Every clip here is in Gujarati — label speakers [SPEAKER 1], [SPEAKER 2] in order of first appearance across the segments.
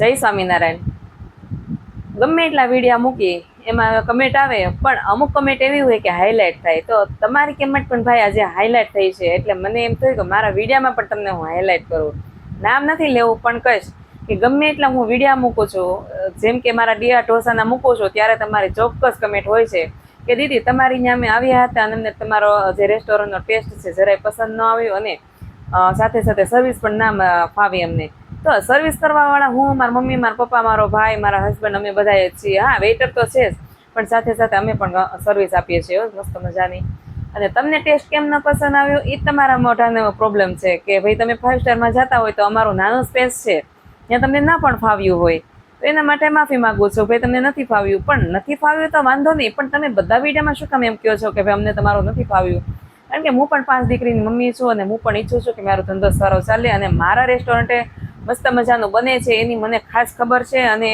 [SPEAKER 1] જય સ્વામિનારાયણ. ગમે એટલા વિડીયા મૂકી એમાં કમેન્ટ આવે, પણ અમુક કમેન્ટ એવી હોય કે હાઇલાઇટ થાય. તો તમારી કમેન્ટ પણ ભાઈ આજે હાઇલાઇટ થઈ છે, એટલે મને એમ થયું કે મારા વિડીયામાં પણ તમને હું હાઇલાઇટ કરું. નામ નથી લેવું, પણ કહીશ કે ગમે એટલા હું વિડીયા મૂકું છું, જેમ કે મારા ડિયા ઢોસાના મૂકું છું, ત્યારે તમારી ચોક્કસ કમેન્ટ હોય છે કે દીદી તમારી ત્યાં અમે આવ્યા હતા અને અમને તમારો જે રેસ્ટોરન્ટનો ટેસ્ટ છે જરાય પસંદ ન આવ્યો, અને સાથે સાથે સર્વિસ પણ ના ફાવી અમને. તો સર્વિસ કરવાવાળા હું, મારા મમ્મી, મારા પપ્પા, મારો ભાઈ, મારા હસબન્ડ, અમે બધા છીએ. હા, વેઇટર તો છે જ, પણ સાથે સાથે અમે પણ સર્વિસ આપીએ છીએ મસ્ત મજાની. અને તમને ટેસ્ટ કેમ ન પસંદ આવ્યો એ તમારા મોઢાનો પ્રોબ્લેમ છે કે ભાઈ તમે 5 સ્ટારમાં જતા હોય તો અમારો નાનો સ્પેસ છે, ત્યાં તમને ના પણ ફાવ્યું હોય, તો એના માટે માફી માગું છું. ભાઈ તમને નથી ફાવ્યું, પણ નથી ફાવ્યું તો વાંધો નહીં, પણ તમે બધા વિડીયોમાં શું કામ એમ કહો છો કે ભાઈ અમને તમારું નથી ફાવ્યું? કારણ કે હું પણ 5 દીકરીની મમ્મી છું, અને હું પણ ઈચ્છું છું કે મારો ધંધો સારો ચાલે, અને મારા રેસ્ટોરન્ટે મસ્ત મજાનું બને છે એની મને ખાસ ખબર છે. અને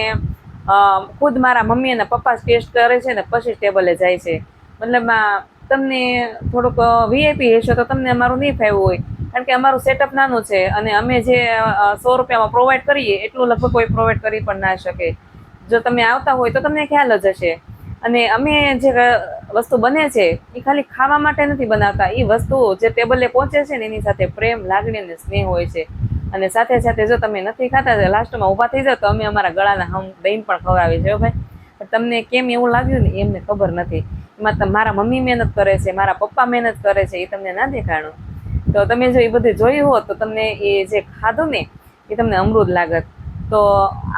[SPEAKER 1] ખુદ મારા મમ્મી અને પપ્પા ટેસ્ટ કરે છે ને પછી ટેબલે જાય છે. મતલબ તમને થોડુંક વીઆઈપી હશો તો તમને અમારું નહીં ફાવ્યું હોય, કારણ કે અમારું સેટઅપ નાનું છે, અને અમે જે 100 રૂપિયામાં પ્રોવાઈડ કરીએ એટલું લગભગ કોઈ પ્રોવાઈડ કરી પણ ના શકે. જો તમે આવતા હોય તો તમને ખ્યાલ જ હશે. અને અમે જે વસ્તુ બને છે એ ખાલી ખાવા માટે નથી બનાવતા, એ વસ્તુ જે ટેબલે પહોંચે છે ને એની સાથે પ્રેમ, લાગણી અને સ્નેહ હોય છે. અને સાથે સાથે જો તમે નથી ખાતા, લાસ્ટમાં ઊભા થઈ જાવ તો અમે અમારા ગળાના હમ દહીં પણ ખવડાવી છે ભાઈ. તમને કેમ એવું લાગ્યું ને એમને ખબર નથી. એમાં મારા મમ્મી મહેનત કરે છે, મારા પપ્પા મહેનત કરે છે, એ તમને ના દેખાણું. તો તમે જો એ બધું જોયું હોત તો તમને એ જે ખાધું ને એ તમને અમૃત લાગત. તો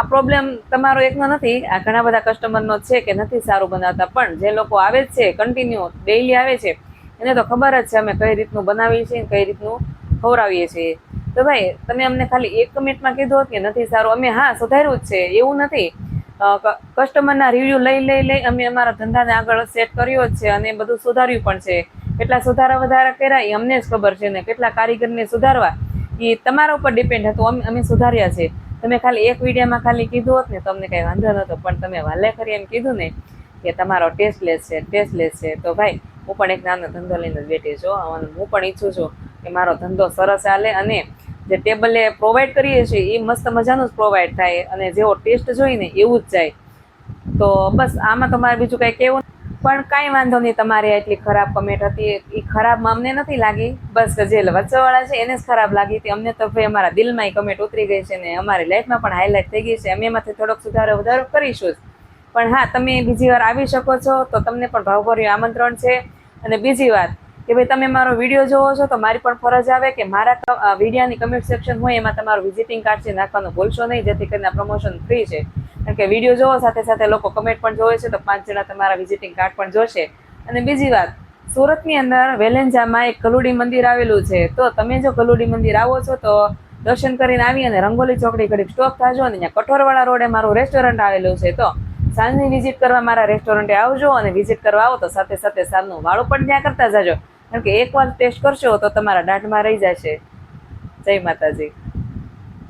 [SPEAKER 1] આ પ્રોબ્લેમ તમારો એકનો નથી, આ ઘણા બધા કસ્ટમરનો છે કે નથી સારું બનાવતા, પણ જે લોકો આવે જ છે કન્ટિન્યુ ડેઈલી આવે છે એને તો ખબર જ છે અમે કઈ રીતનું બનાવીએ છીએ, કઈ રીતનું ખવડાવીએ છીએ. તો ભાઈ તમે અમને ખાલી 1 મિનિટમાં કીધું કે નથી સારું, અમે હા સુધાર્યું જ છે, એવું નથી. કસ્ટમરના રિવ્યુ લઈ અમે અમારા ધંધાને આગળ સેટ કર્યો જ છે, અને બધું સુધાર્યું પણ છે. કેટલા સુધારા વધારા કર્યા એ અમને જ ખબર છે, ને કેટલા કારીગરને સુધારવા એ તમારા ઉપર ડિપેન્ડ હતું. અમે સુધાર્યા છે. તમે ખાલી 1 વિડીયોમાં ખાલી કીધું હોત ને તો અમને કઈ વાંધો નહોતો, પણ તમે વાલે કરી એમ કીધું ને કે તમારો ટેસ્ટલેસ છે. તો ભાઈ હું પણ એક નાનો ધંધો લઈને જ બેઠી છું, હું પણ ઈચ્છું છું કે મારો ધંધો સરસ ચાલે, અને જે ટેબલે પ્રોવાઈડ કરીએ છીએ એ મસ્ત મજાનું જ પ્રોવાઈડ થાય, અને જેવો ટેસ્ટ જોઈને એવું જ જાય. તો બસ આમાં તમારે બીજું કંઈ કહેવું પણ કાંઈ વાંધો નહીં. તમારી એટલી ખરાબ કમેન્ટ હતી એ ખરાબમાં અમને નથી લાગી, બસ જે વચ્ચેવાળા છે એને જ ખરાબ લાગી હતી. અમને તો ભાઈ અમારા દિલમાં કમેન્ટ ઉતરી ગઈ છે, ને અમારી લાઈફમાં પણ હાઇલાઇટ થઈ ગઈ છે. અમે એમાંથી થોડોક સુધારો વધારો કરીશું જ. પણ હા, તમે બીજી વાર આવી શકો છો, તો તમને પણ ભાવભર્યું આમંત્રણ છે. અને બીજી વાત કે ભાઈ તમે મારો વિડીયો જોવો છો તો મારી પણ ફરજ આવે કે મારા વિડીયાની કમેન્ટ સેક્શન હોય એમાં તમારું વિઝિટિંગ કાર્ડ છે નાખવાનું ભૂલશો નહીં, જેથી કરીને પ્રમોશન ફ્રી છે. કારણ કે વિડીયો જોવો સાથે સાથે લોકો કમેન્ટ પણ જોવે છે, તો 5 જણા તમારા વિઝિટિંગ કાર્ડ પણ જોશે. અને બીજી વાત, સુરતની અંદર વેલેન્જામાં એક ગલુડી મંદિર આવેલું છે, તો તમે જો ગલુડી મંદિર આવો છો તો દર્શન કરીને આવી અને રંગોલી ચોકડી ઘડીક સ્ટોપ થાજો, અને ત્યાં કઠોરવાળા રોડે મારું રેસ્ટોરન્ટ આવેલું છે. તો સાંજની વિઝિટ કરવા મારા રેસ્ટોરન્ટે આવજો, અને વિઝિટ કરવા આવો તો સાથે સાથે સાંજનું વાળું પણ ત્યાં કરતા જાજો, કારણ કે એકવાર ટેસ્ટ કરશો તો તમારા દાંતમાં રહી જશે. જય માતાજી.